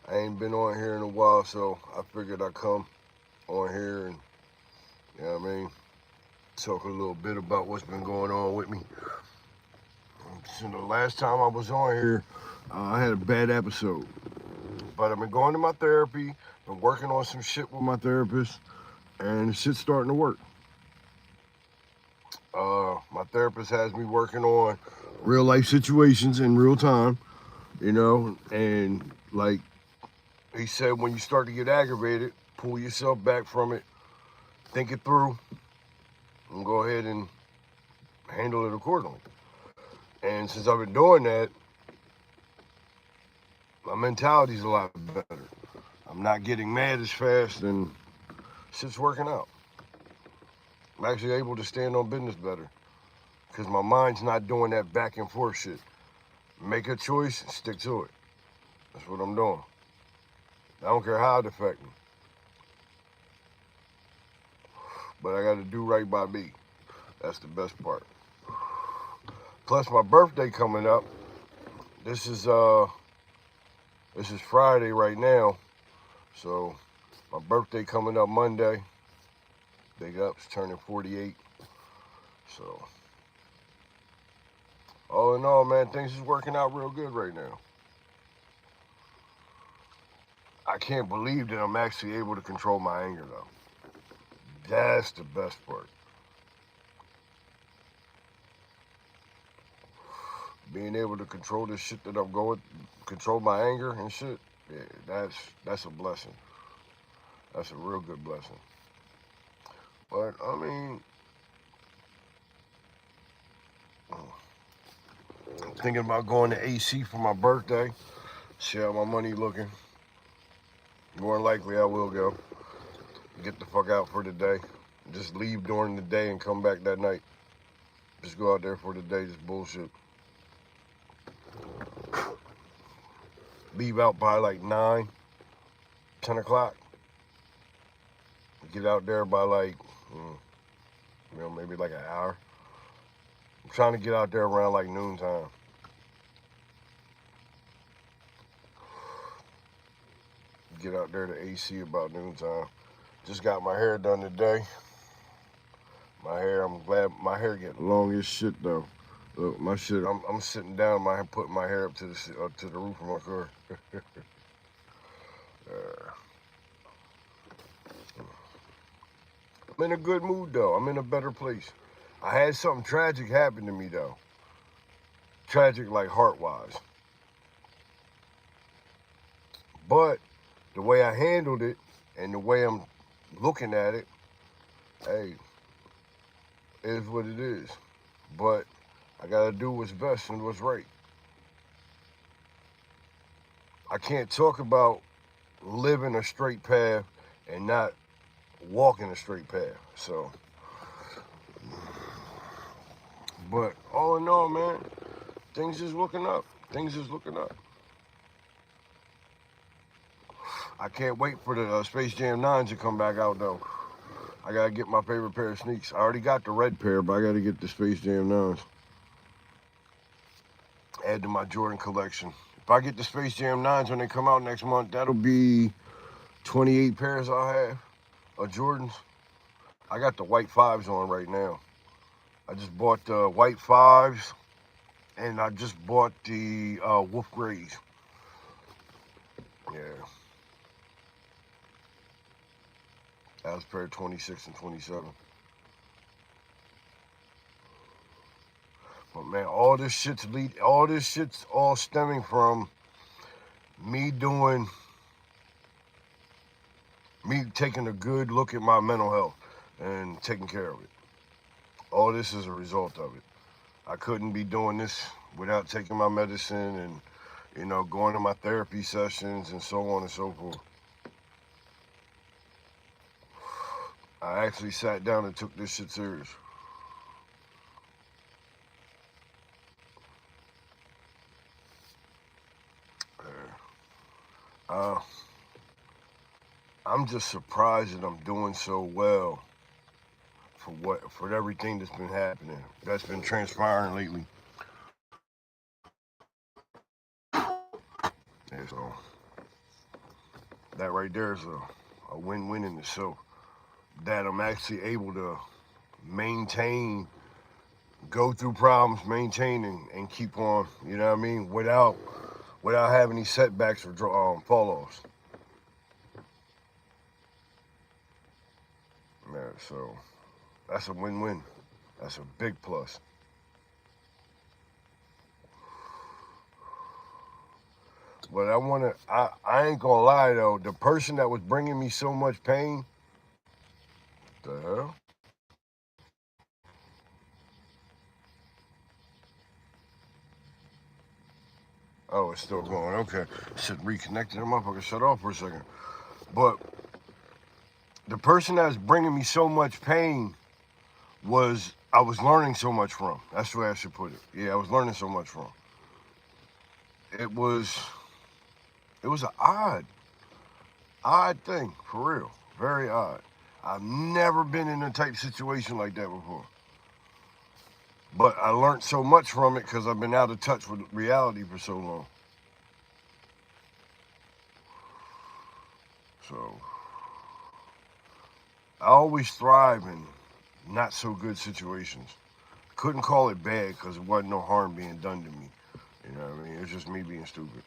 I ain't been on here in a while, so I figured I'd come on here and, you know what I mean, talk a little bit about what's been going on with me. So the last time I was on here, I had a bad episode. But I've been going to my therapy, been working on some shit with my therapist, and the shit's starting to work. My therapist has me working on real life situations in real time, and like he said, when you start to get aggravated, pull yourself back from it, think it through, and go ahead and handle it accordingly. And since I've been doing that, my mentality's a lot better. I'm not getting mad as fast, and shit's working out. I'm actually able to stand on business better because my mind's not doing that back and forth shit. Make a choice, stick to it. That's what I'm doing. I don't care how it affects me, but I got to do right by me. That's the best part. Plus, my birthday coming up. This is uh, this is Friday right now, so my birthday coming up Monday. Big ups, turning 48. So, all in all, man, things is working out real good right now. I can't believe that I'm actually able to control my anger, though. That's the best part. Being able to control the shit that I'm going, control my anger and shit. Yeah, that's a blessing. That's a real good blessing. But I mean, I'm thinking about going to AC for my birthday. See how my money looking. More than likely, I will go. Get the fuck out for the day. Just leave during the day and come back that night. Just go out there for the day, just bullshit. Leave out by like 9, 10 o'clock. Get out there by like, maybe like an hour. I'm trying to get out there around like noontime. Get out there to AC about noontime. Just got my hair done today. I'm glad my hair getting long as shit though. Look, my shit, I'm sitting down, putting my hair up to the roof of my car. uh, I'm in a good mood though. I'm in a better place. I had something tragic happen to me though. Tragic like heart wise. But the way I handled it and the way I'm looking at it, hey, is what it is. But I gotta do what's best and what's right. I can't talk about living a straight path and not walking a straight path. So, but all in all, man, things is looking up. Things is looking up. I can't wait for the Space Jam 9s to come back out though. I gotta get my favorite pair of sneaks. I already got the red pair, but I gotta get the Space Jam 9s. Add to my Jordan collection. If I get the Space Jam 9s when they come out next month, that'll be 28 pairs I'll have of Jordans. I got the white 5s on right now. I just bought the white 5s, and I just bought the Wolf Grays. Yeah, that was pair 26 and 27. But man, all this shit's all stemming from me doing, me taking a good look at my mental health and taking care of it. All this is a result of it. I couldn't be doing this without taking my medicine and, going to my therapy sessions and so on and so forth. I actually sat down and took this shit serious. Uh, I'm just surprised that I'm doing so well for everything that's been happening, that's been transpiring lately. Yeah, so That right there is a win-win in itself. That I'm actually able to maintain, go through problems, maintain and keep on, you know what I mean, without having any setbacks or fall offs. Yeah, so that's a win-win. That's a big plus. But I ain't gonna lie though, the person that was bringing me so much pain, the hell? Oh, it's still going. Okay. Shit reconnected. I'm up. I can shut off for a second. But the person that's bringing me so much pain I was learning so much from. That's the way I should put it. Yeah, I was learning so much from. It was it was an odd thing, for real. Very odd. I've never been in a type situation like that before. But I learned so much from it because I've been out of touch with reality for so long. So I always thrive in not so good situations. Couldn't call it bad because it wasn't no harm being done to me. You know what I mean? It's just me being stupid.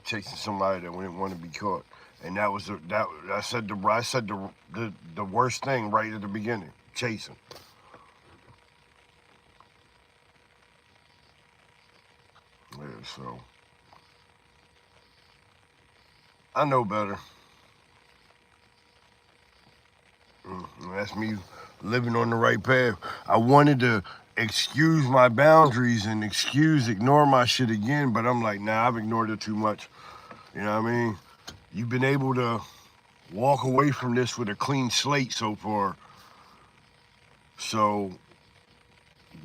Chasing somebody that didn't want to be caught. And that was that I said the worst thing right at the beginning. Chasing. Yeah, so I know better. That's me living on the right path. I wanted to excuse my boundaries and ignore my shit again, but I'm like, nah, I've ignored it too much. You know what I mean? You've been able to walk away from this with a clean slate so far. So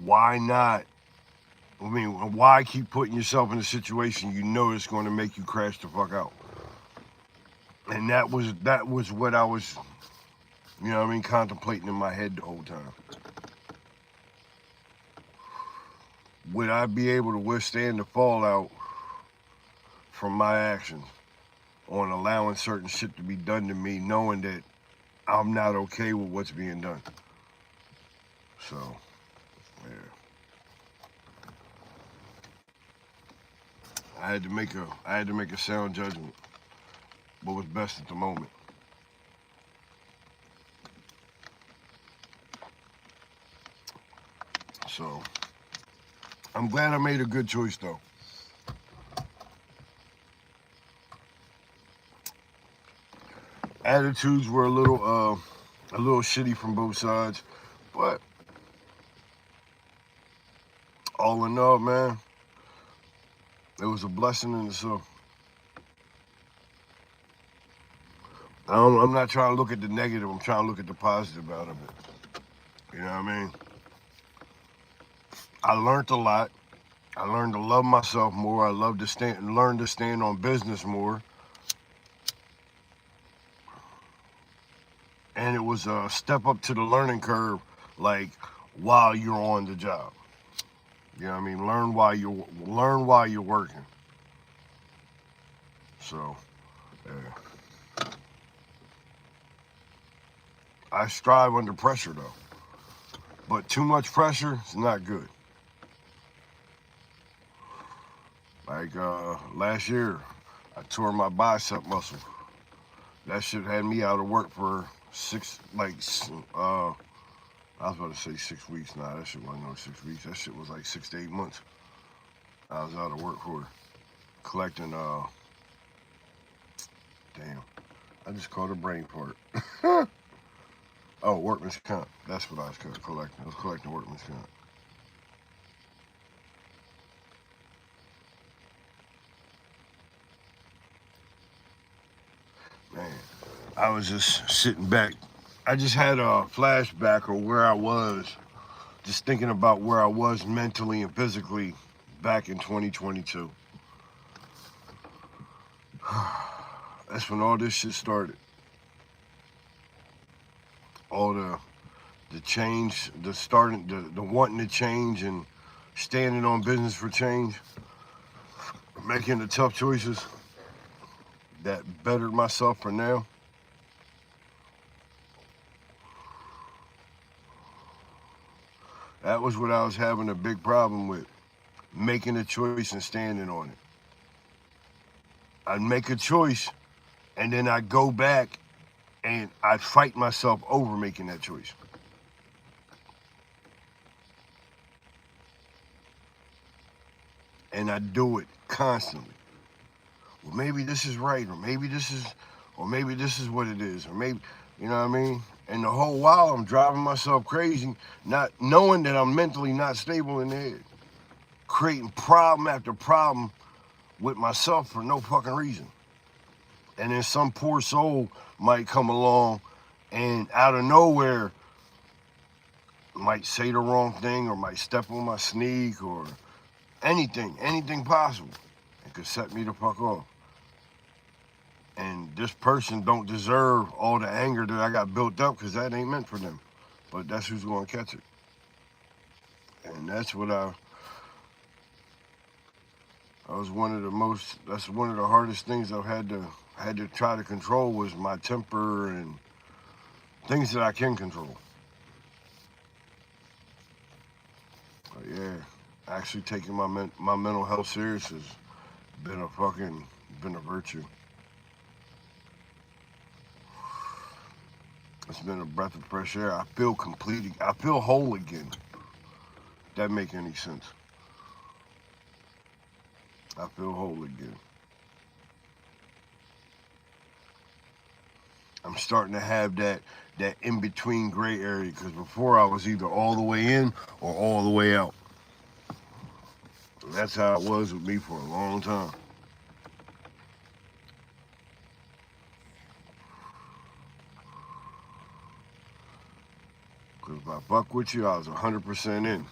why not? I mean, why keep putting yourself in a situation you know it's going to make you crash the fuck out? And that was what I was, you know what I mean, contemplating in my head the whole time. Would I be able to withstand the fallout from my actions on allowing certain shit to be done to me, knowing that I'm not okay with what's being done? So, yeah. I had to make a sound judgment. What was best at the moment. So, I'm glad I made a good choice though. Attitudes were a little shitty from both sides, but all in all, man, it was a blessing in itself. I'm not trying to look at the negative. I'm trying to look at the positive out of it. You know what I mean? I learned a lot. I learned to love myself more. I learned to stand on business more. And it was a step up to the learning curve, like while you're on the job. You know what I mean? Learn while you're working. So, yeah. I strive under pressure though, but too much pressure is not good. Like last year, I tore my bicep muscle. That shit had me out of work for I was about to say 6 weeks. Nah, that shit wasn't no 6 weeks. That shit was like 6 to 8 months. I was out of work for collecting. Damn, I just called a brain fart. Oh, workman's comp. That's what I was collecting. I was collecting workman's comp. Man, I was just sitting back. I just had a flashback of where I was, just thinking about where I was mentally and physically back in 2022. That's when all this shit started. All the change, the wanting to change and standing on business for change, making the tough choices. that bettered myself for now. That was what I was having a big problem with, making a choice and standing on it. I'd make a choice, and then I'd go back and I'd fight myself over making that choice. And I'd do it constantly. Well, maybe this is right, or maybe this is what it is, or maybe, you know what I mean? And the whole while I'm driving myself crazy, not knowing that I'm mentally not stable in the head, creating problem after problem with myself for no fucking reason. And then some poor soul might come along and out of nowhere might say the wrong thing or might step on my sneak or anything possible. It could set me the fuck off. And this person don't deserve all the anger that I got built up because that ain't meant for them. But that's who's going to catch it. And that's what that's one of the hardest things I've had to try to control was my temper and things that I can control. But yeah, actually taking my mental health serious has been a virtue. It's been a breath of fresh air. I feel complete. I feel whole again. That make any sense? I feel whole again. I'm starting to have that in-between gray area because before I was either all the way in or all the way out. And that's how it was with me for a long time. Because if I fuck with you, I was 100% in.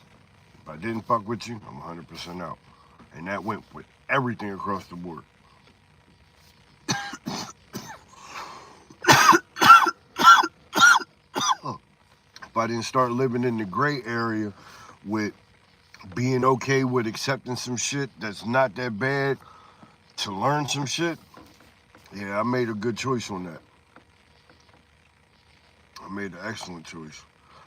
If I didn't fuck with you, I'm 100% out. And that went with everything across the board. If I didn't start living in the gray area with being okay with accepting some shit that's not that bad to learn some shit, yeah, I made a good choice on that. I made an excellent choice.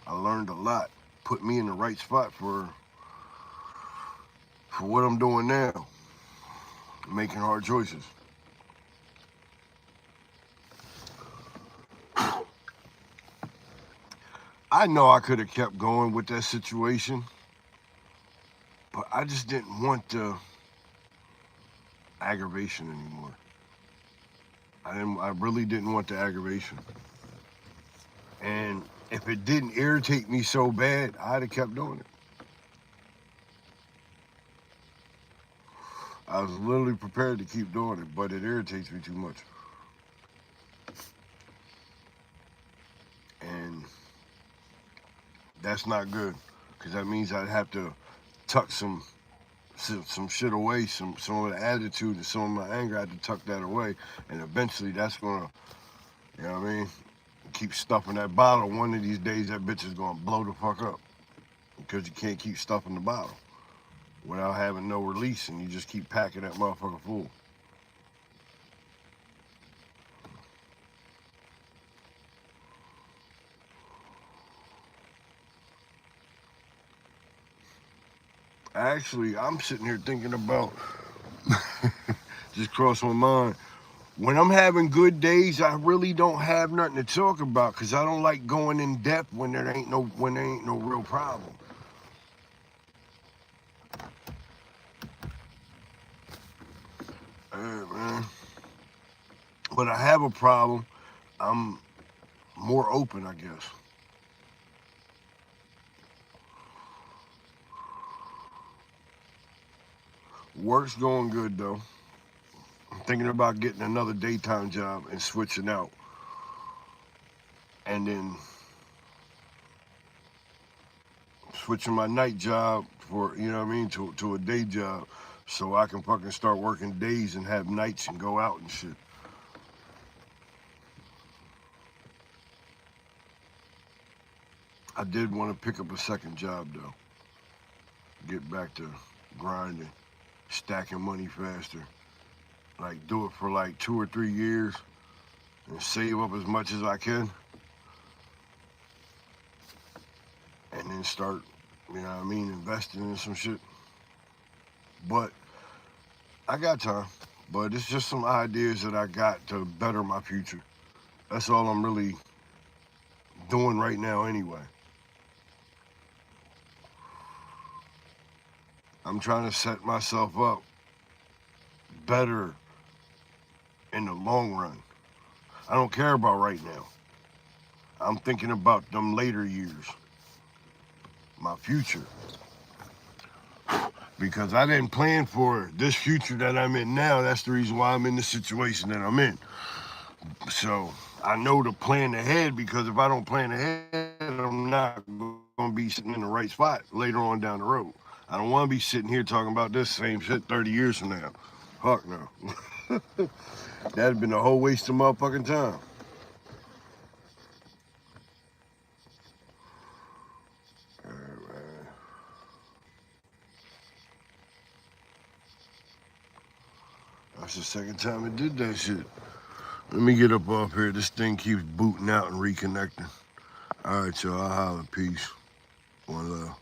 I learned a lot, put me in the right spot for what I'm doing now, making hard choices. I know I could have kept going with that situation, but I just didn't want the aggravation anymore. I really didn't want the aggravation. And if it didn't irritate me so bad, I'd have kept doing it. I was literally prepared to keep doing it, but it irritates me too much. And that's not good, because that means I'd have to tuck some shit away, some of the attitude and some of my anger. I had to tuck that away, and eventually that's gonna, you know what I mean, keep stuffing that bottle. One of these days that bitch is gonna blow the fuck up, because you can't keep stuffing the bottle without having no release, and you just keep packing that motherfucker full. Actually, I'm sitting here thinking about, just crossed my mind. When I'm having good days, I really don't have nothing to talk about because I don't like going in depth when there ain't no real problem. Man. When I have a problem, I'm more open, I guess. Work's going good though. I'm thinking about getting another daytime job and switching out. And then switching my night job for, you know what I mean, to a day job so I can fucking start working days and have nights and go out and shit. I did want to pick up a second job though. Get back to grinding, stacking money faster. like do it for like 2 or 3 years and save up as much as I can, and then start, you know what I mean, investing in some shit. But I got time. But it's just some ideas that I got to better my future. That's all I'm really doing right now anyway. I'm trying to set myself up better in the long run. I don't care about right now. I'm thinking about them later years, my future. Because I didn't plan for this future that I'm in now. That's the reason why I'm in the situation that I'm in. So I know to plan ahead, because if I don't plan ahead, I'm not going to be sitting in the right spot later on down the road. I don't want to be sitting here talking about this same shit 30 years from now. Fuck no. That'd been a whole waste of motherfucking time. That's the second time it did that shit. Let me get up off here. This thing keeps booting out and reconnecting. All right, y'all. I'll holler. Peace. One love.